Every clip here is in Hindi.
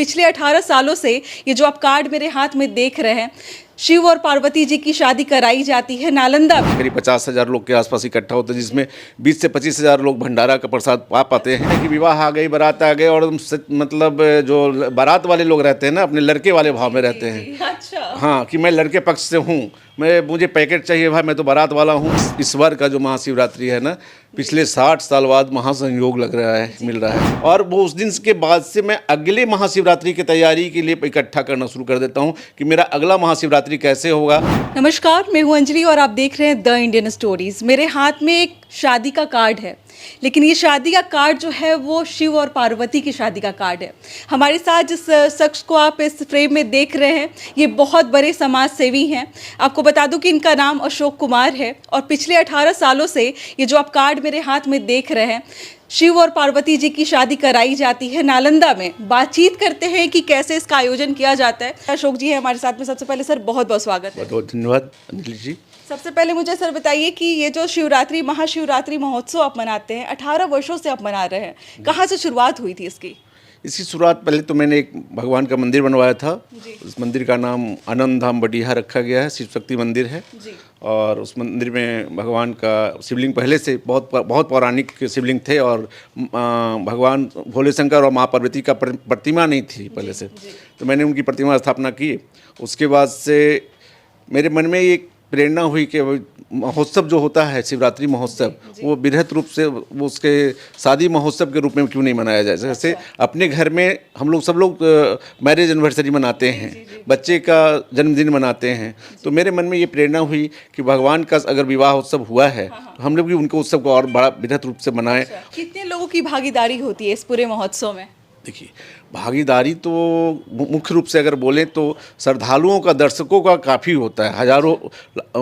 पिछले 18 सालों से ये जो आप कार्ड मेरे हाथ में देख रहे हैं, शिव और पार्वती जी की शादी कराई जाती है नालंदा में। करीब 50,000 लोग के आसपास इकट्ठा होते हैं, जिसमें 20 से 25,000 लोग भंडारा का प्रसाद पा पाते हैं कि विवाह आ गई, बारात आ गए और मतलब जो बारात वाले लोग रहते हैं ना, अपने लड़के वाले भाव में रहते हैं। अच्छा। हाँ, कि मैं लड़के पक्ष से हूँ, मुझे पैकेट चाहिए भाई, मैं तो बारात वाला हूँ। इस बार का जो महाशिवरात्रि है ना, पिछले 60 साल बाद महासंयोग लग रहा है, मिल रहा है। और वो उस दिन के बाद से मैं अगले महाशिवरात्रि की तैयारी के लिए इकट्ठा करना शुरू कर देता हूँ कि मेरा अगला महाशिवरात्रि कैसे होगा। नमस्कार, मैं हूँ अंजलि और आप देख रहे हैं द इंडियन स्टोरीज। मेरे हाथ में एक शादी का कार्ड है, लेकिन ये शादी का कार्ड जो है वो शिव और पार्वती की शादी का कार्ड है। हमारे साथ जिस शख्स को आप इस फ्रेम में देख रहे हैं, ये बहुत बड़े समाज सेवी हैं। आपको बता दूं कि इनका नाम अशोक कुमार है और पिछले 18 सालों से ये जो आप कार्ड मेरे हाथ में देख रहे हैं, शिव और पार्वती जी की शादी कराई जाती है नालंदा में। बातचीत करते हैं कि कैसे इसका आयोजन किया जाता है। अशोक जी है हमारे साथ में। सबसे पहले सर बहुत बहुत स्वागत है। बहुत बहुत धन्यवाद अंजलि जी। सबसे पहले मुझे सर बताइए कि ये जो शिवरात्रि महाशिवरात्रि महोत्सव आप मनाते हैं, 18 वर्षों से आप मना रहे हैं, कहाँ से शुरुआत हुई थी इसकी? इसकी शुरुआत पहले तो मैंने एक भगवान का मंदिर बनवाया था। उस मंदिर का नाम आनंद धाम बटिया रखा गया है, शिव शक्ति मंदिर है जी। और उस मंदिर में भगवान का शिवलिंग पहले से बहुत पौराणिक शिवलिंग थे और भगवान भोले शंकर और माँ पार्वती का प्रतिमा नहीं थी पहले से, तो मैंने उनकी प्रतिमा स्थापना की। उसके बाद से मेरे मन में एक प्रेरणा हुई कि महोत्सव जो होता है शिवरात्रि महोत्सव, वो बृहत रूप से वो उसके शादी महोत्सव के रूप में क्यों नहीं मनाया जाए। जैसे अपने घर में हम लोग सब लोग मैरिज एनिवर्सरी मनाते हैं, बच्चे का जन्मदिन मनाते हैं, तो मेरे मन में ये प्रेरणा हुई कि भगवान का अगर विवाह उत्सव हुआ है तो हम लोग भी उनके उत्सव को और बड़ा बृहत रूप से मनाएं। कितने लोगों की भागीदारी होती है इस पूरे महोत्सव में? देखिए, भागीदारी तो मुख्य रूप से अगर बोलें तो श्रद्धालुओं का, दर्शकों का काफ़ी होता है। हज़ारों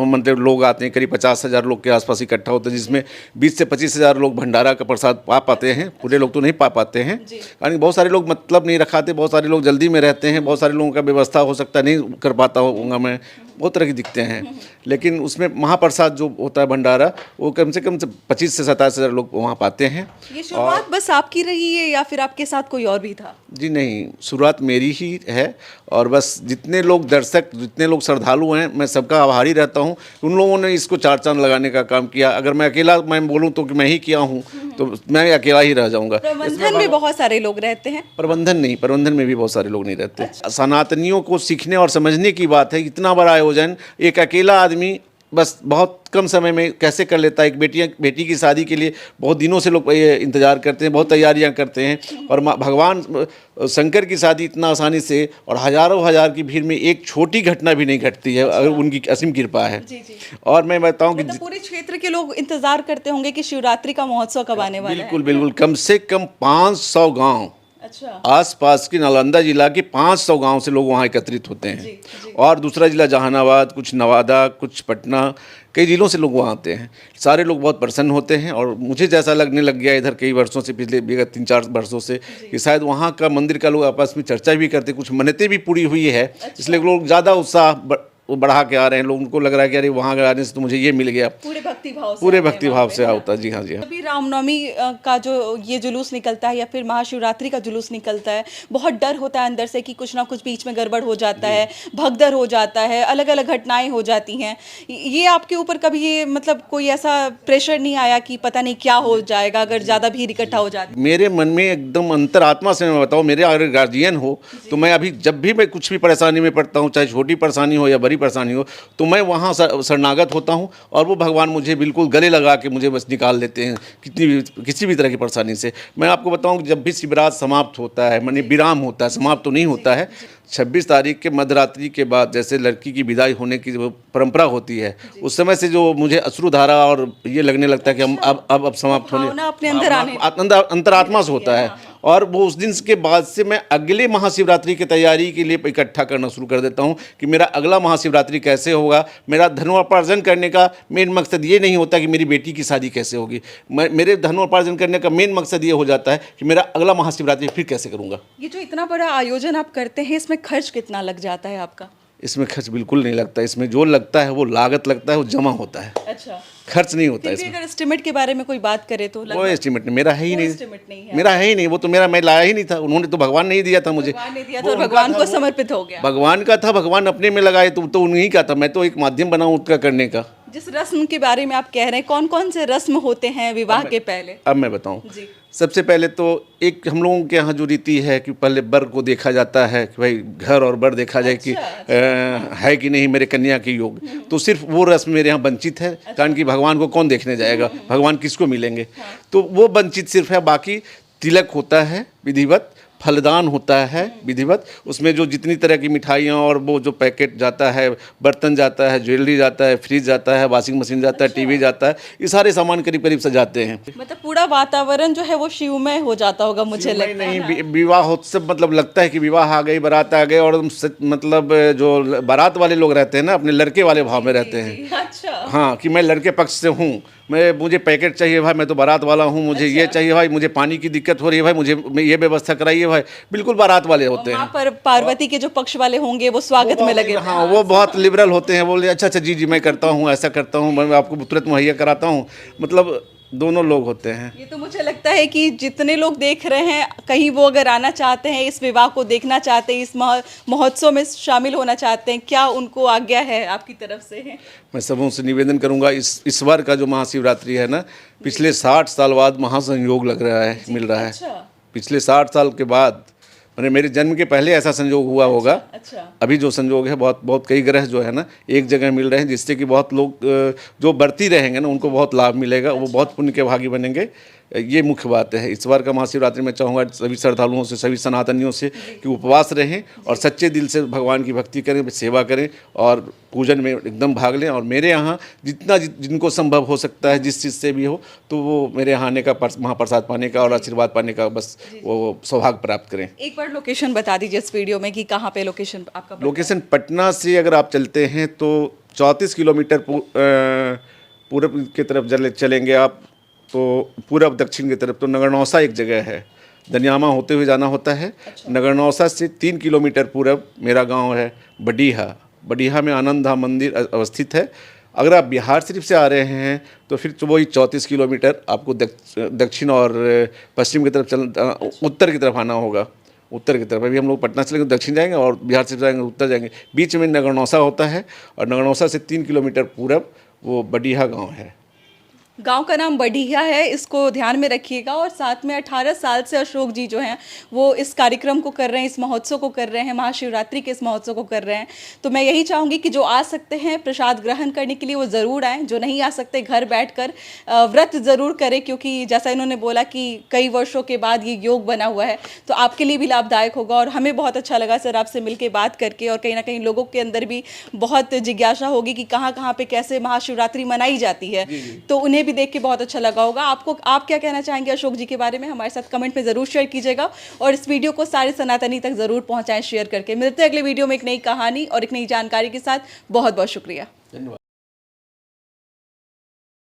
मतलब लोग आते हैं, करीब 50,000 लोग के आसपास इकट्ठा होते हैं, जिसमें 20 से 25,000 लोग भंडारा का प्रसाद पा पाते हैं। पूरे लोग तो नहीं पा पाते हैं, यानी बहुत सारे लोग मतलब नहीं रखाते, बहुत सारे लोग जल्दी में रहते हैं, बहुत सारे लोगों का व्यवस्था हो सकता है नहीं कर पाता होगा, मैं बहुत तरह के दिखते हैं। लेकिन उसमें महाप्रसाद जो होता है भंडारा, वो कम से 25 से 27,000 लोग वहाँ पाते हैं। ये शुरुआत बस आपकी रही है या फिर आपके साथ कोई और भी था? जी नहीं, शुरुआत मेरी ही है और बस जितने लोग दर्शक, जितने लोग श्रद्धालु हैं, मैं सबका आभारी रहता हूँ। उन लोगों ने इसको चार चांद लगाने का काम किया। अगर मैं अकेला मैं बोलूँ तो कि मैं ही किया हूँ तो मैं अकेला ही रह जाऊँगा। प्रबंधन में बहुत सारे लोग रहते हैं? प्रबंधन नहीं, प्रबंधन में भी बहुत सारे लोग नहीं रहते। सनातनियों को सीखने और समझने की बात है। इतना बड़ा आयोजन एक अकेला आदमी बस बहुत कम समय में कैसे कर लेता है। एक बेटी की शादी के लिए बहुत दिनों से लोग इंतजार करते हैं, बहुत तैयारियां करते हैं, और भगवान शंकर की शादी इतना आसानी से और हजारों हजार की भीड़ में एक छोटी घटना भी नहीं घटती है, अगर उनकी असीम कृपा है। जी जी। और मैं बताऊं कि मतलब पूरे क्षेत्र के लोग इंतजार करते होंगे कि शिवरात्रि का महोत्सव कब आने वाला है। बिल्कुल बिल्कुल, कम से कम 500 गाँव, अच्छा, आसपास की नालंदा जिला के 500 गांव से लोग वहाँ एकत्रित होते हैं। जी। और दूसरा जिला जहानाबाद, कुछ नवादा, कुछ पटना, कई जिलों से लोग वहाँ आते हैं। सारे लोग बहुत प्रसन्न होते हैं और मुझे जैसा लगने लग गया इधर कई वर्षों से, पिछले विगत 3-4 वर्षों से, कि शायद वहाँ का मंदिर का लोग आपस में चर्चा भी करते, कुछ मन्नतें भी पूरी हुई है। इसलिए लोग ज़्यादा उत्साह वो बढ़ा के आ रहे हैं। लोगों को लग रहा है कि अरे वहाँ आने से तो मुझे ये मिल गया। पूरे भक्तिभाव से होता है। जी हाँ, जी हाँ। अभी रामनवमी का जो ये जुलूस निकलता है या फिर महाशिवरात्रि का जुलूस निकलता है, बहुत डर होता है अंदर से कि कुछ ना कुछ बीच में गड़बड़ हो जाता है, भगदड़ हो जाता है, अलग अलग घटनाएं हो जाती हैं। ये आपके ऊपर कभी ये मतलब कोई ऐसा प्रेशर नहीं आया कि पता नहीं क्या हो जाएगा अगर ज़्यादा भीड़ इकट्ठा हो जाती? मेरे मन में एकदम अंतरात्मा से मैं बताऊँ, मेरे अगर गार्जियन हो तो मैं अभी जब भी मैं कुछ भी परेशानी में पड़ता हूँ, चाहे छोटी परेशानी हो या बड़ी परेशानी हो, तो मैं वहाँ शरणागत होता हूँ और वो भगवान मुझे बिल्कुल गले लगा के मुझे बस निकाल देते हैं किसी भी तरह की परेशानी से। मैं आपको बताऊँ कि जब भी शिवरात्रि समाप्त होता है, माने विराम होता है, समाप्त तो नहीं होता है, 26 तारीख के मध्यरात्रि के बाद जैसे लड़की की विदाई होने की जो परंपरा होती है, उस समय से जो मुझे अश्रुधारा और ये लगने लगता है कि हम अब समाप्त होने, अपने अंदर आने अंतरात्मा से होता है। और वो उस दिन के बाद से मैं अगले महाशिवरात्रि की तैयारी के लिए इकट्ठा करना शुरू कर देता हूँ कि मेरा अगला महाशिवरात्रि कैसे होगा। मेरा धनोपार्जन करने का मेन मकसद ये नहीं होता कि मेरी बेटी की शादी कैसे होगी। मेरे धनोपार्जन करने का मेन मकसद ये हो जाता है कि मेरा अगला महाशिवरात्रि फिर कैसे करूँगा। ये जो इतना बड़ा आयोजन आप करते हैं, इसमें खर्च कितना लग जाता है आपका? इसमें खर्च बिल्कुल नहीं लगता। इसमें जो लगता है वो लागत लगता है, वो जमा होता है, अच्छा। खर्च नहीं होता फिर भी इसमें। अगर एस्टिमेट के बारे में कोई बात करे तो वो एस्टिमेट नहीं, मेरा है ही कोई नहीं, एस्टिमेट नहीं है। मेरा है ही नहीं, वो तो मेरा मैं लाया ही नहीं था, उन्होंने तो भगवान ने ही दिया था मुझे। भगवान ने दिया वो था और उनका भगवान था, को वो समर्पित हो गया। भगवान का था, भगवान अपने में लगाए तो उन्हीं का था, मैं तो एक माध्यम बना हूँ उसका करने का। जिस रस्म के बारे में आप कह रहे हैं, कौन कौन से रस्म होते हैं विवाह के पहले? अब मैं बताऊं, जी। सबसे पहले तो एक हम लोगों के यहाँ जो रीति है कि पहले वर को देखा जाता है कि भाई घर और वर देखा जाए कि है कि नहीं मेरे कन्या की योग। तो सिर्फ वो रस्म मेरे यहाँ वंचित है, कारण कि भगवान को कौन देखने जाएगा, भगवान किसको मिलेंगे, तो वो वंचित सिर्फ है। बाकी तिलक होता है विधिवत, फलदान होता है विधिवत, उसमें जो जितनी तरह की मिठाइयाँ और वो जो पैकेट जाता है, बर्तन जाता है, ज्वेलरी जाता है, फ्रिज जाता है, वॉशिंग मशीन जाता है, टीवी जाता है, ये सारे सामान करीब करीब सजाते हैं। मतलब पूरा वातावरण जो है वो शिवमय हो जाता होगा, मुझे लगता है। नहीं, विवाहोत्सव मतलब लगता है कि विवाह आ गई, बारात आ गई, और मतलब जो बारात वाले लोग रहते हैं ना, अपने लड़के वाले भाव में रहते हैं। अच्छा। हाँ, कि मैं लड़के पक्ष से हूँ, मुझे पैकेट चाहिए भाई, मैं तो बारात वाला हूँ, मुझे ये चाहिए भाई, मुझे पानी की दिक्कत हो रही है भाई, मुझे ये व्यवस्था कराइए भाई, बिल्कुल बारात वाले होते हैं। पर पार्वती के जो पक्ष वाले होंगे वो स्वागत में लगे। हाँ, वो बहुत लिबरल होते हैं, बोले अच्छा अच्छा जी मैं करता हूँ, ऐसा करता हूँ, मैं आपको तुरंत मुहैया कराता हूँ, मतलब दोनों लोग होते हैं। ये तो मुझे लगता है कि जितने लोग देख रहे हैं, कहीं वो अगर आना चाहते हैं, इस विवाह को देखना चाहते हैं, इस महोत्सव में शामिल होना चाहते हैं, क्या उनको आज्ञा है आपकी तरफ से? है मैं सबों से निवेदन करूंगा, इस बार का जो महाशिवरात्रि है ना, पिछले 60 साल बाद महासंयोग लग रहा है, मिल रहा है। अच्छा। पिछले 60 साल के बाद, मैंने मेरे जन्म के पहले ऐसा संयोग हुआ होगा। अच्छा। अभी जो संयोग है, बहुत कई ग्रह जो है ना एक जगह मिल रहे हैं, जिससे कि बहुत लोग जो बढ़ती रहेंगे ना उनको बहुत लाभ मिलेगा, वो बहुत पुण्य के भागी बनेंगे। ये मुख्य बात है। इस बार का महाशिवरात्रि में चाहूँगा सभी श्रद्धालुओं से, सभी सनातनियों से कि उपवास रहें और सच्चे दिल से भगवान की भक्ति करें, सेवा करें और पूजन में एकदम भाग लें। और मेरे यहाँ जिनको संभव हो सकता है, जिस चीज़ से भी हो, तो वो मेरे यहाँ आने का, महाप्रसाद पाने का और आशीर्वाद पाने का बस वो सौभाग्य प्राप्त करें। एक बार लोकेशन बता दीजिए इस वीडियो में कि कहाँ पे लोकेशन आपका पड़ता है? लोकेशन पटना से अगर आप चलते हैं तो 34 किलोमीटर पूरब की तरफ चलेंगे आप, तो पूरब दक्षिण की तरफ तो नगरनौसा एक जगह है, दनियामा होते हुए जाना होता है। अच्छा। नगरनौसा से 3 किलोमीटर पूरब मेरा गांव है बढ़िया में आनंद धाम मंदिर अवस्थित है। अगर आप बिहार शरीफ से आ रहे हैं तो फिर तो वही 34 किलोमीटर आपको दक्षिण और पश्चिम की तरफ उत्तर की तरफ आना होगा। उत्तर की तरफ अभी हम लोग पटना से लेकर दक्षिण जाएंगे और बिहार से जाएंगे उत्तर जाएंगे, बीच में नगरनौसा होता है और नगरनौसा से 3 किलोमीटर पूरब वो बढ़िया गांव है। गांव का नाम बढ़िया है, इसको ध्यान में रखिएगा। और साथ में 18 साल से अशोक जी जो हैं वो इस कार्यक्रम को कर रहे हैं, इस महोत्सव को कर रहे हैं, महाशिवरात्रि के इस महोत्सव को कर रहे हैं। तो मैं यही चाहूँगी कि जो आ सकते हैं प्रसाद ग्रहण करने के लिए वो ज़रूर आएँ, जो नहीं आ सकते घर बैठकर व्रत ज़रूर करें, क्योंकि जैसा इन्होंने बोला कि कई वर्षों के बाद ये योग बना हुआ है, तो आपके लिए भी लाभदायक होगा। और हमें बहुत अच्छा लगा सर आपसे मिलकर बात करके, और कहीं ना कहीं लोगों के अंदर भी बहुत जिज्ञासा होगी कि कहाँ कहाँ पे कैसे महाशिवरात्रि मनाई जाती है, तो उन्हें भी देख के बहुत अच्छा लगा होगा। आप क्या कहना चाहेंगे अशोक जी के बारे में? हमारे साथ कमेंट में ज़रूर शेयर कीजिएगा और इस वीडियो को सारे सनातनी तक ज़रूर पहुंचाएं शेयर करके। मिलते हैं अगले वीडियो में एक नई कहानी और एक नई जानकारी के साथ। बहुत बहुत शुक्रिया। धन्यवाद।